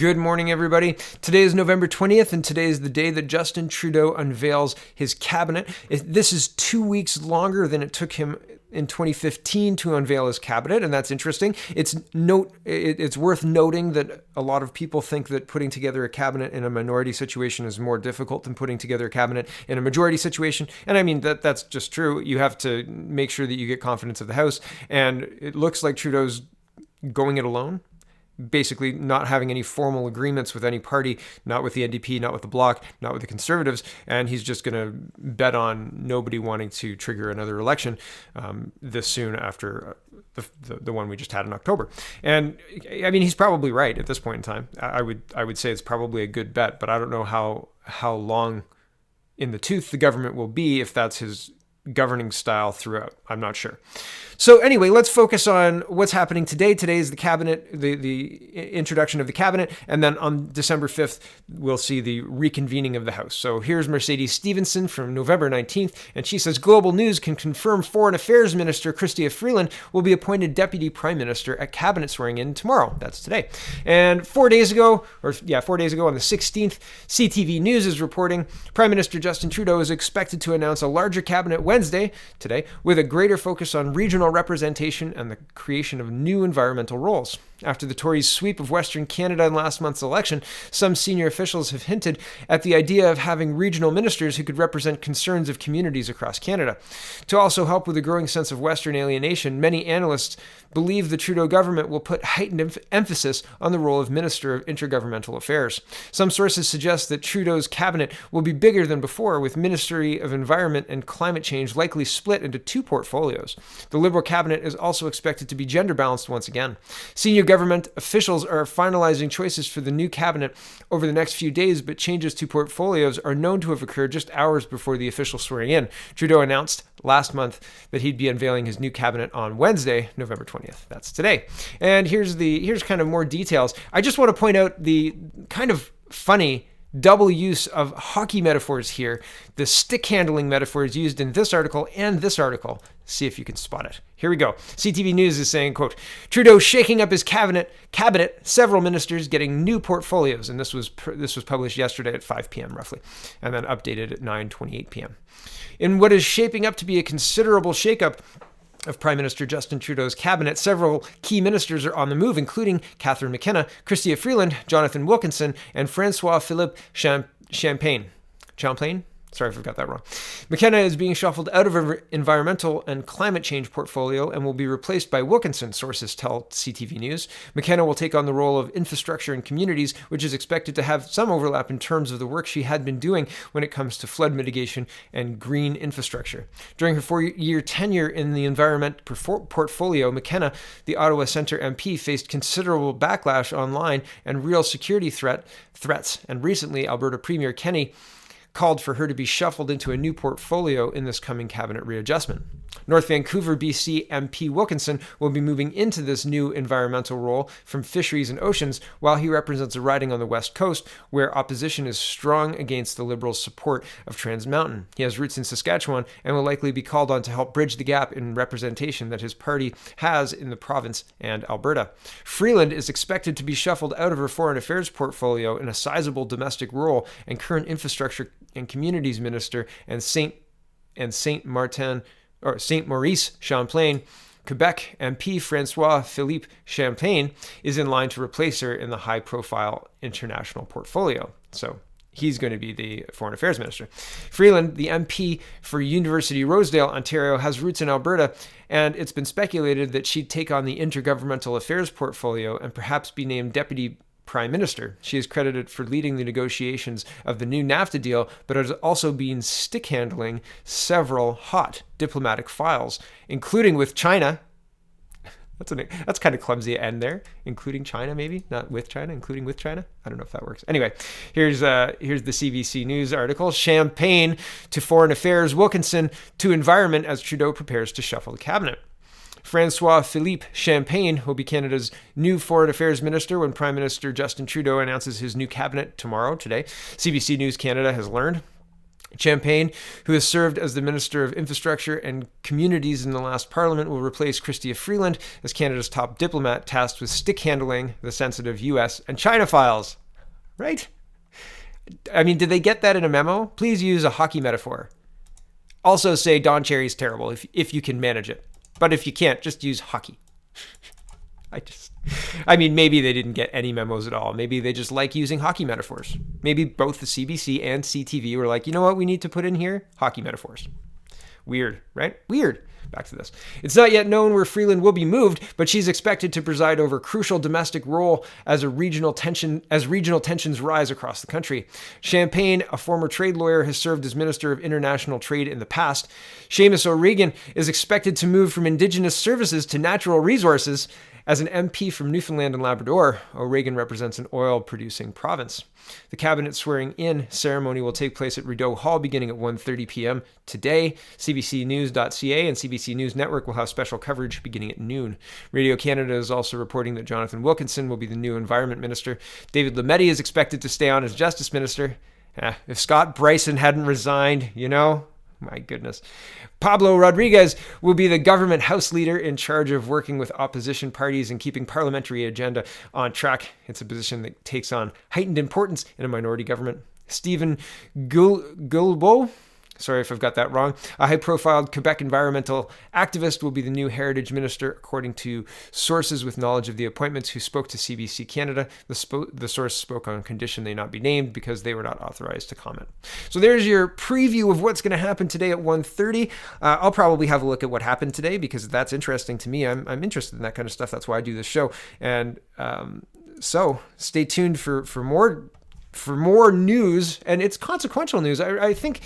Good morning, everybody. Today is November 20th, and today is the day that Justin Trudeau unveils his cabinet. This is 2 weeks longer than it took him in 2015 to unveil his cabinet, and that's interesting. It's worth noting that a lot of people think that putting together a cabinet in a minority situation is more difficult than putting together a cabinet in a majority situation, and I mean that's just true. You have to make sure that you get confidence of the House, and it looks like Trudeau's going it alone. Basically not having any formal agreements with any party, not with the NDP, not with the Bloc, not with the Conservatives, and he's just going to bet on nobody wanting to trigger another election this soon after the one we just had in October. And I mean, he's probably right at this point in time. I would say it's probably a good bet, but I don't know how long in the tooth the government will be if that's his governing style throughout. I'm not sure. So anyway, let's focus on what's happening today. Today is the cabinet, the introduction of the cabinet, and then on December 5th, we'll see the reconvening of the House. So here's Mercedes Stephenson from November 19th, and she says, Global News can confirm Foreign Affairs Minister Chrystia Freeland will be appointed Deputy Prime Minister at cabinet swearing-in tomorrow. That's today. And 4 days ago on the 16th, CTV News is reporting Prime Minister Justin Trudeau is expected to announce a larger cabinet Wednesday, today, with a greater focus on regional representation and the creation of new environmental roles. After the Tories' sweep of Western Canada in last month's election, some senior officials have hinted at the idea of having regional ministers who could represent concerns of communities across Canada. To also help with a growing sense of Western alienation, many analysts believe the Trudeau government will put heightened emphasis on the role of Minister of Intergovernmental Affairs. Some sources suggest that Trudeau's cabinet will be bigger than before, with Ministry of Environment and Climate Change likely split into two portfolios. The Liberal cabinet is also expected to be gender balanced once again. Senior government officials are finalizing choices for the new cabinet over the next few days, but changes to portfolios are known to have occurred just hours before the official swearing in. Trudeau announced last month that he'd be unveiling his new cabinet on Wednesday, November 20th. That's today. And here's kind of more details. I just want to point out the kind of funny double use of hockey metaphors here. The stick handling metaphor is used in this article and this article. See if you can spot it. Here we go. CTV News is saying, quote, Trudeau shaking up his cabinet, several ministers getting new portfolios. And this was published yesterday at 5 p.m. roughly, and then updated at 9:28 p.m. In what is shaping up to be a considerable shakeup of Prime Minister Justin Trudeau's cabinet, several key ministers are on the move, including Catherine McKenna, Chrystia Freeland, Jonathan Wilkinson, and Francois-Philippe Champagne. Sorry if I got that wrong. McKenna is being shuffled out of her environmental and climate change portfolio and will be replaced by Wilkinson, sources tell CTV News. McKenna will take on the role of infrastructure and communities, which is expected to have some overlap in terms of the work she had been doing when it comes to flood mitigation and green infrastructure. During her 4-year tenure in the environment portfolio, McKenna, the Ottawa Centre MP, faced considerable backlash online and real security threats, and recently Alberta Premier Kenney called for her to be shuffled into a new portfolio in this coming cabinet readjustment. North Vancouver, BC MP Wilkinson will be moving into this new environmental role from Fisheries and Oceans, while he represents a riding on the West Coast where opposition is strong against the Liberals' support of Trans Mountain. He has roots in Saskatchewan and will likely be called on to help bridge the gap in representation that his party has in the province and Alberta. Freeland is expected to be shuffled out of her foreign affairs portfolio in a sizable domestic role, and current infrastructure and communities minister and Saint Maurice Champlain, Quebec MP Francois-Philippe Champagne is in line to replace her in the high-profile international portfolio. So he's going to be the Foreign Affairs Minister. Freeland, the MP for University Rosedale, Ontario, has roots in Alberta, and it's been speculated that she'd take on the Intergovernmental Affairs portfolio and perhaps be named Deputy Prime Minister. She is credited for leading the negotiations of the new NAFTA deal, but has also been stick-handling several hot diplomatic files, including with China. That's kind of clumsy end there. Including China, maybe? Not with China, including with China? I don't know if that works. Anyway, here's the CBC News article. Champagne to Foreign Affairs, Wilkinson to Environment as Trudeau prepares to shuffle the cabinet. Francois-Philippe Champagne will be Canada's new Foreign Affairs Minister when Prime Minister Justin Trudeau announces his new cabinet today. CBC News Canada has learned. Champagne, who has served as the Minister of Infrastructure and Communities in the last Parliament, will replace Freeland as Canada's top diplomat tasked with stickhandling the sensitive US and China files. Right? I mean, did they get that in a memo? Please use a hockey metaphor. Also say Don Cherry's terrible if you can manage it. But if you can't, just use hockey. I mean, maybe they didn't get any memos at all. Maybe they just like using hockey metaphors. Maybe both the CBC and CTV were like, you know what we need to put in here? Hockey metaphors. Weird, right? Weird. Back to this. It's not yet known where Freeland will be moved, but she's expected to preside over crucial domestic role as regional tensions rise across the country. Champagne, a former trade lawyer, has served as Minister of International Trade in the past. Seamus O'Regan is expected to move from Indigenous Services to Natural Resources. As an MP from Newfoundland and Labrador, O'Regan represents an oil-producing province. The cabinet swearing-in ceremony will take place at Rideau Hall beginning at 1:30 p.m. today. CBCnews.ca and CBC News Network will have special coverage beginning at noon. Radio Canada is also reporting that Jonathan Wilkinson will be the new Environment Minister. David Lametti is expected to stay on as Justice Minister. If Scott Bryson hadn't resigned, my goodness. Pablo Rodriguez will be the government House leader in charge of working with opposition parties and keeping parliamentary agenda on track. It's a position that takes on heightened importance in a minority government. Stephen Guilbeault, sorry if I've got that wrong, a high-profile Quebec environmental activist, will be the new Heritage Minister, according to sources with knowledge of the appointments who spoke to CBC Canada. The source spoke on condition they not be named because they were not authorized to comment. So there's your preview of what's going to happen today at 1:30. I'll probably have a look at what happened today because that's interesting to me. I'm interested in that kind of stuff. That's why I do this show. And so stay tuned for more news, and it's consequential news. I think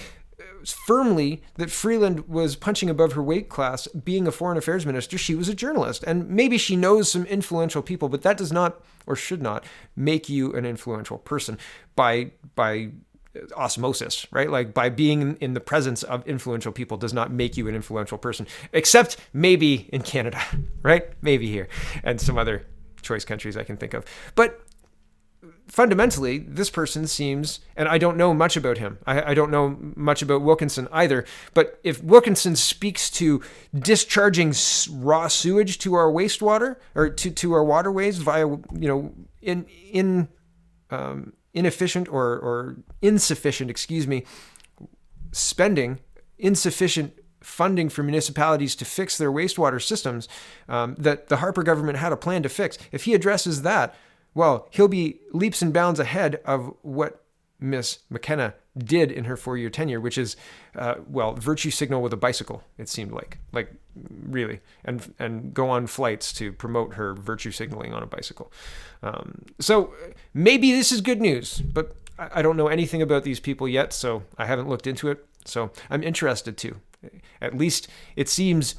firmly that Freeland was punching above her weight class. Being a foreign affairs minister, she was a journalist, and maybe she knows some influential people, but that does not or should not make you an influential person by osmosis, right? Like by being in the presence of influential people does not make you an influential person, except maybe in Canada, right? Maybe here and some other choice countries I can think of. But fundamentally, this person seems, and I don't know much about him. I don't know much about Wilkinson either. But if Wilkinson speaks to discharging raw sewage to our wastewater or to our waterways via, inefficient or insufficient, spending, insufficient funding for municipalities to fix their wastewater systems that the Harper government had a plan to fix, if he addresses that, well, he'll be leaps and bounds ahead of what Miss McKenna did in her 4-year tenure, which is, virtue signal with a bicycle, it seemed like really, and go on flights to promote her virtue signaling on a bicycle. So maybe this is good news, but I don't know anything about these people yet, so I haven't looked into it. So I'm interested to. At least it seems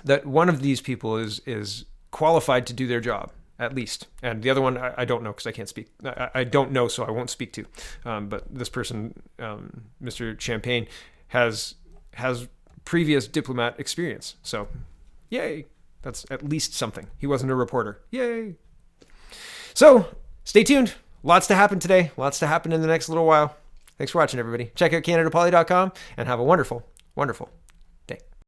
that one of these people is qualified to do their job. At least. And the other one, I don't know because I can't speak. I don't know, so I won't speak to. But this person, Mr. Champagne, has previous diplomat experience. So, yay. That's at least something. He wasn't a reporter. Yay. So, stay tuned. Lots to happen today. Lots to happen in the next little while. Thanks for watching, everybody. Check out CanadaPoly.com and have a wonderful, wonderful